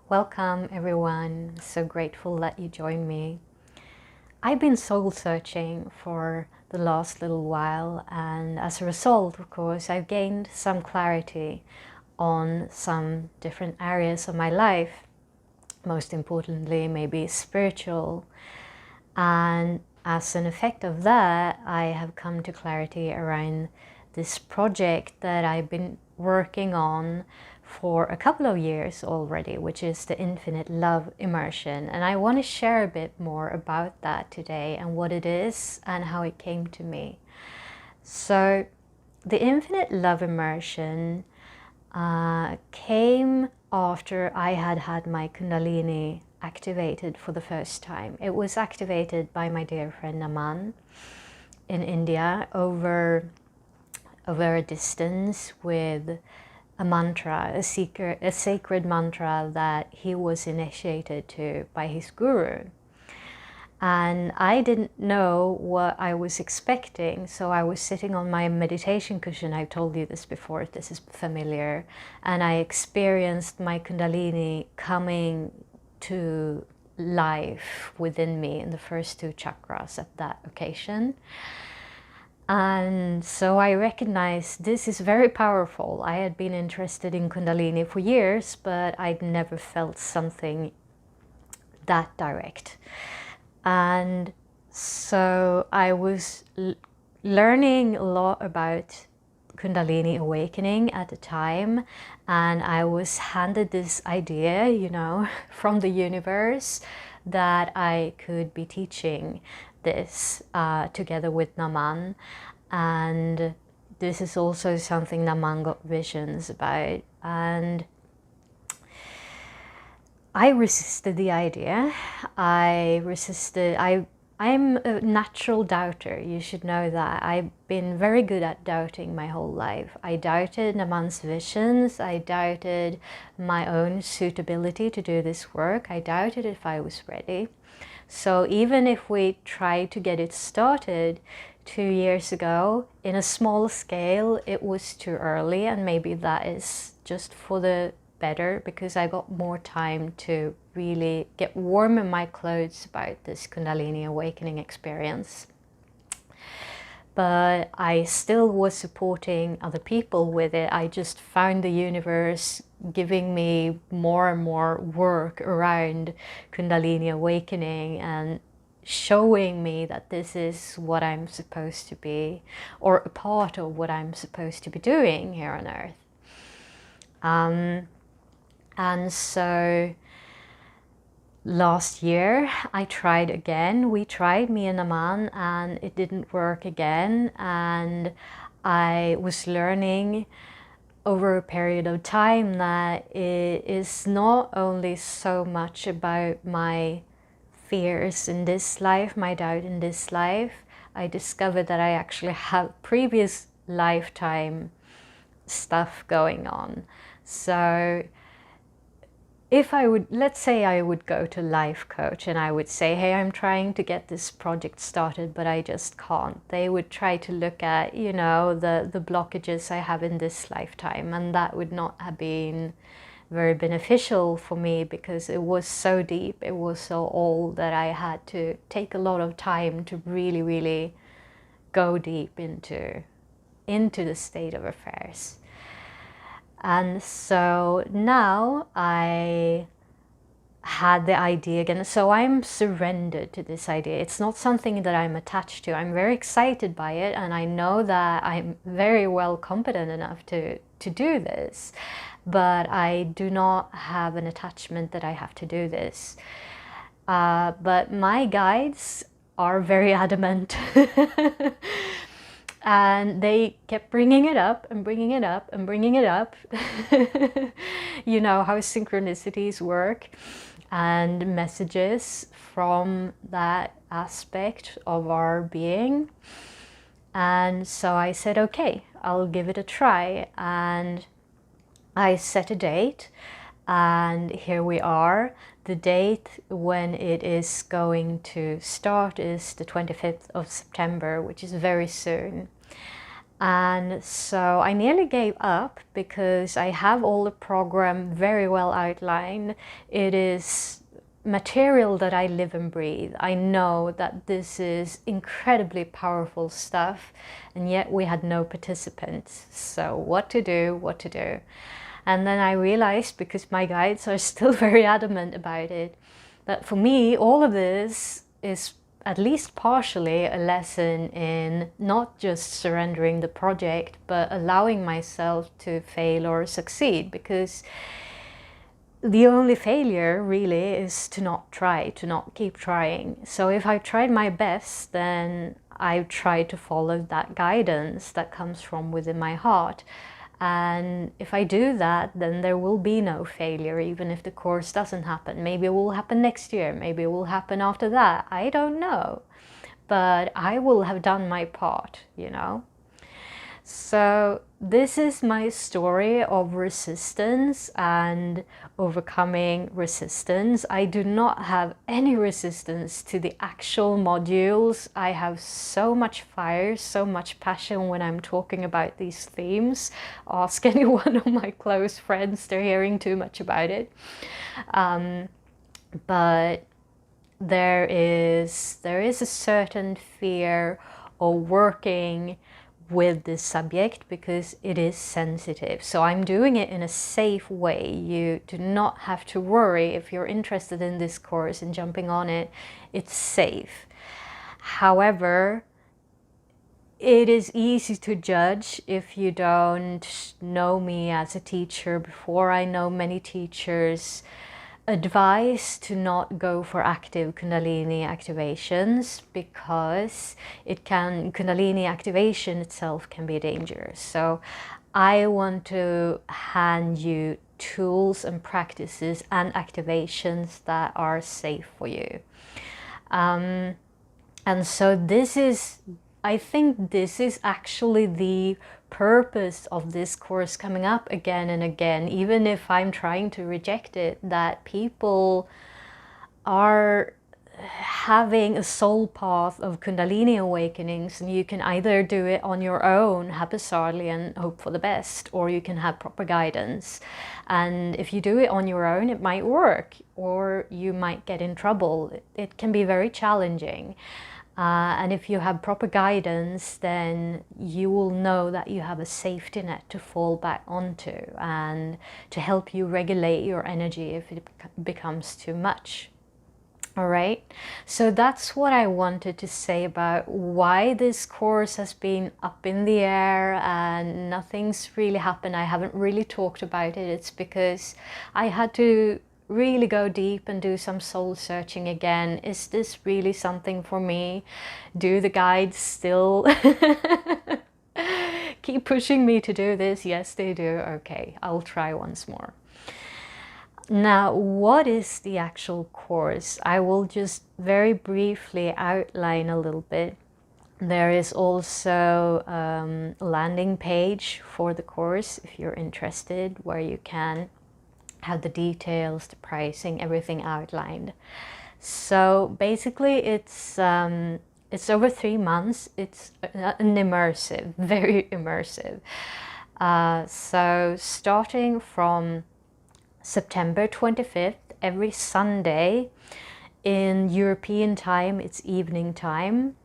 Welcome everyone, so grateful that you joined me. I've been soul searching for the last little while, and as a result, of course, I've gained some clarity on some different areas of my life, most importantly maybe spiritual, and as an effect of that I have come to clarity around this project that I've been working on for a couple of years already, which is the Infinite Love Immersion. And I want to share a bit more about that today and what it is and how it came to me. So the Infinite Love Immersion came after I had had my Kundalini activated for the first time. It was activated by my dear friend Naman in India over a distance with a mantra, a sacred mantra that he was initiated to by his guru. And I didn't know what I was expecting, so I was sitting on my meditation cushion. I've told you this before, if this is familiar, and I experienced my Kundalini coming to life within me in the first two chakras at that occasion. And so I recognized this is very powerful. I had been interested in Kundalini for years, but I'd never felt something that direct. And so I was learning a lot about Kundalini awakening at the time, and I was handed this idea, you know, from the universe that I could be teaching this together with Naman. And this is also something Naman got visions about, and I resisted the idea. I'm a natural doubter, you should know that. I've been very good at doubting my whole life. I doubted Naman's visions, I doubted my own suitability to do this work, I doubted if I was ready. So even if we tried to get it started 2 years ago in a small scale, it was too early, and maybe that is just for the better, because I got more time to really get warm in my clothes about this Kundalini awakening experience. But I still was supporting other people with it. I just found the universe giving me more and more work around Kundalini awakening and showing me that this is what I'm supposed to be, or a part of what I'm supposed to be doing here on earth. And so last year I tried again. We tried, me and Naman, and it didn't work again. And I was learning over a period of time that it is not only so much about my fears in this life, my doubt in this life. I discovered that I actually have previous lifetime stuff going on. So if I would, let's say I would go to life coach and I would say, hey, I'm trying to get this project started, but I just can't. They would try to look at, you know, the blockages I have in this lifetime, and that would not have been very beneficial for me, because it was so deep, it was so old, that I had to take a lot of time to really, really go deep into the state of affairs. And so now I had the idea again, so I'm surrendered to this idea. It's not something that I'm attached to. I'm very excited by it, and I know that I'm very well competent enough to do this, but I do not have an attachment that I have to do this. But my guides are very adamant. And they kept bringing it up and bringing it up and bringing it up. You know how synchronicities work, and messages from that aspect of our being. And so I said, okay, I'll give it a try. And I set a date, and here we are. The date when it is going to start is the 25th of September, which is very soon. And so I nearly gave up because I have all the program very well outlined. It is material that I live and breathe. I know that this is incredibly powerful stuff, and yet we had no participants. So what to do, what to do? And then I realized, because my guides are still very adamant about it, that for me all of this is at least partially a lesson in not just surrendering the project, but allowing myself to fail or succeed, because the only failure really is to not try, to not keep trying. So if I've tried my best, then I've tried to follow that guidance that comes from within my heart. And if I do that, then there will be no failure, even if the course doesn't happen. Maybe it will happen next year, maybe it will happen after that, I don't know. But I will have done my part, you know. So this is my story of resistance and overcoming resistance. I do not have any resistance to the actual modules. I have so much fire, so much passion when I'm talking about these themes. Ask any one of my close friends, they're hearing too much about it. But there is a certain fear of working with this subject because it is sensitive. So I'm doing it in a safe way. You do not have to worry if you're interested in this course and jumping on it. It's safe. However, it is easy to judge if you don't know me as a teacher before. I know many teachers advise to not go for active Kundalini activations because Kundalini activation itself can be dangerous. So I want to hand you tools and practices and activations that are safe for you. And so I think this is actually the purpose of this course coming up again and again, even if I'm trying to reject it, that people are having a soul path of Kundalini awakenings, and you can either do it on your own, haphazardly and hope for the best, or you can have proper guidance. And if you do it on your own, it might work, or you might get in trouble. It can be very challenging. And if you have proper guidance, then you will know that you have a safety net to fall back onto and to help you regulate your energy if it becomes too much. All right, so that's what I wanted to say about why this course has been up in the air and nothing's really happened. I haven't really talked about it. It's because I had to really go deep and do some soul searching again. Is this really something for me? Do the guides still keep pushing me to do this? Yes, they do. Okay, I'll try once more. Now, what is the actual course? I will just very briefly outline a little bit. There is also a landing page for the course if you're interested, where you can have the details, the pricing, everything outlined. So basically it's over 3 months. It's an immersive, very immersive. So starting from September 25th, every Sunday in European time, it's evening time.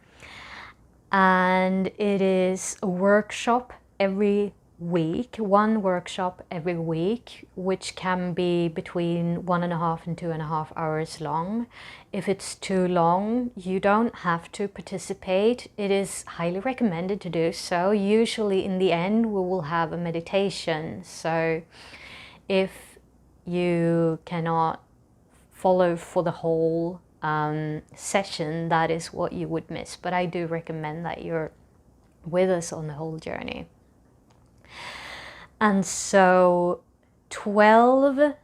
And it is a workshop every week, one workshop every week, which can be between 1.5 and 2.5 hours long. If it's too long, you don't have to participate. It is highly recommended to do so. Usually in the end, we will have a meditation. So if you cannot follow for the whole session, that is what you would miss. But I do recommend that you're with us on the whole journey. And so 12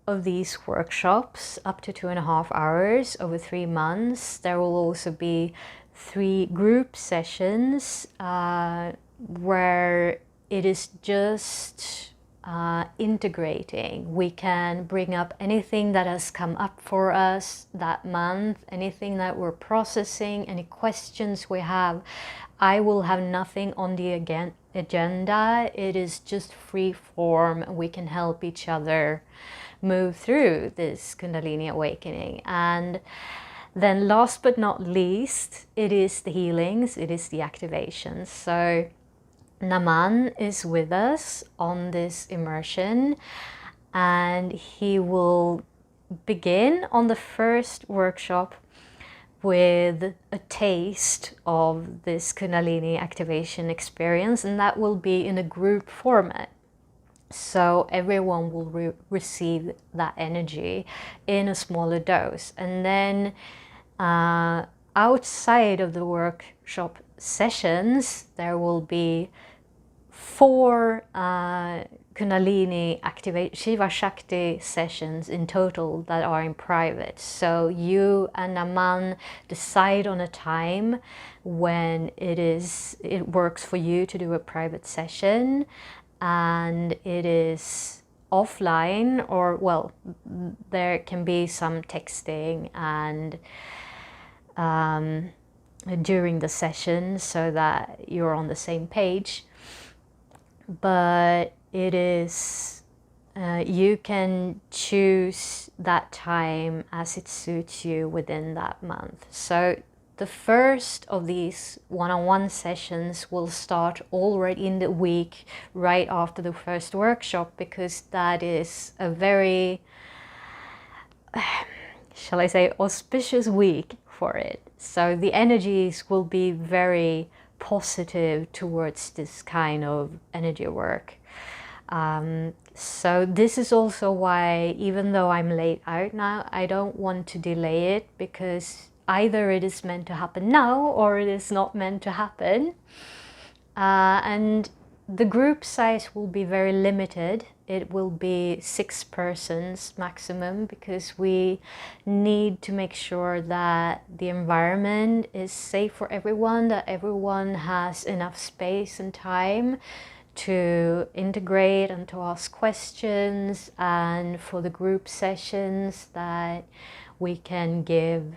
of these workshops, up to 2.5 hours over 3 months. There will also be 3 group sessions where it is just integrating. We can bring up anything that has come up for us that month, anything that we're processing, any questions we have. I will have nothing on the agenda. It is just free form. We can help each other move through this Kundalini awakening. And then last but not least, it is the healings, it is the activations. So Naman is with us on this immersion, and he will begin on the first workshop with a taste of this Kundalini activation experience, and that will be in a group format. So everyone will receive that energy in a smaller dose. And then outside of the workshop sessions, there will be 4 Kundalini 𝗪𝗲𝗃𝗃 sessions in total that are in private. So you and Naman decide on a time when it works for you to do a private session, and it is offline, or well, there can be some texting and during the session so that you're on the same page. But it is, you can choose that time as it suits you within that month. So the first of these one-on-one sessions will start already in the week right after the first workshop, because that is a very, shall I say, auspicious week for it. So the energies will be very positive towards this kind of energy work. So this is also why, even though I'm late out now, I don't want to delay it, because either it is meant to happen now or it is not meant to happen. And the group size will be very limited. It will be 6 persons maximum, because we need to make sure that the environment is safe for everyone, that everyone has enough space and time to integrate and to ask questions, and for the group sessions that we can give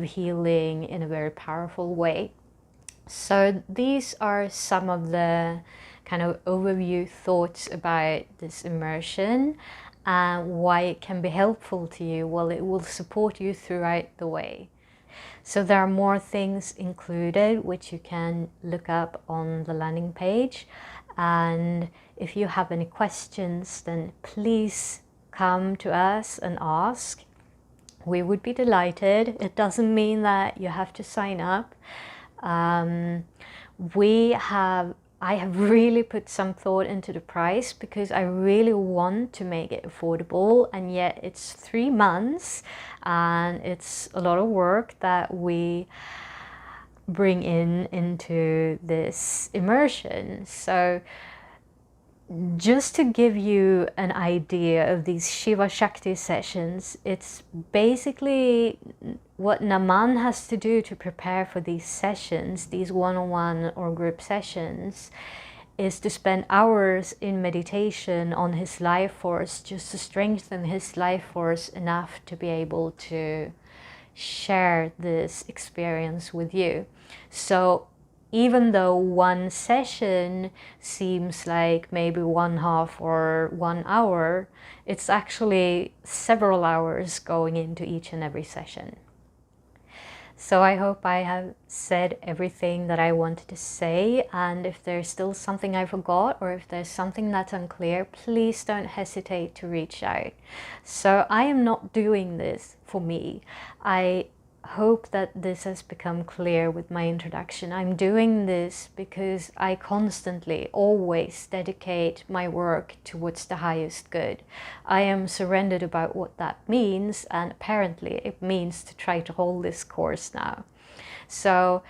healing in a very powerful way. So these are some of the kind of overview thoughts about this immersion and why it can be helpful to you. Well, it will support you throughout the way. So there are more things included which you can look up on the landing page. And if you have any questions, then please come to us and ask. We would be delighted. It doesn't mean that you have to sign up. I have really put some thought into the price, because I really want to make it affordable, and yet it's 3 months and it's a lot of work that we bring into this immersion. So just to give you an idea of these Shiva Shakti sessions, it's basically what Naman has to do to prepare for these sessions, these one-on-one or group sessions, is to spend hours in meditation on his life force, just to strengthen his life force enough to be able to share this experience with you. So even though one session seems like maybe 1/2 or 1 hour, it's actually several hours going into each and every session. So I hope I have said everything that I wanted to say, and if there's still something I forgot, or if there's something that's unclear, please don't hesitate to reach out. So I am not doing this for me. I hope that this has become clear with my introduction. I'm doing this because I constantly, always dedicate my work towards the highest good. I am surrendered about what that means, and apparently it means to try to hold this course now. So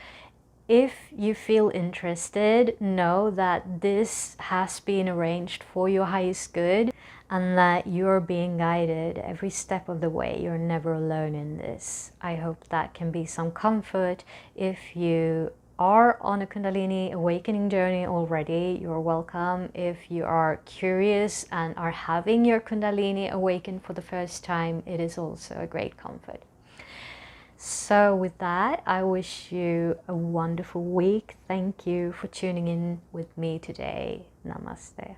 if you feel interested, know that this has been arranged for your highest good, and that you're being guided every step of the way. You're never alone in this. I hope that can be some comfort if you are on a Kundalini awakening journey already, you're welcome. If you are curious and are having your Kundalini awaken for the first time, it is also a great comfort. So with that, I wish you a wonderful week. Thank you for tuning in with me today. Namaste.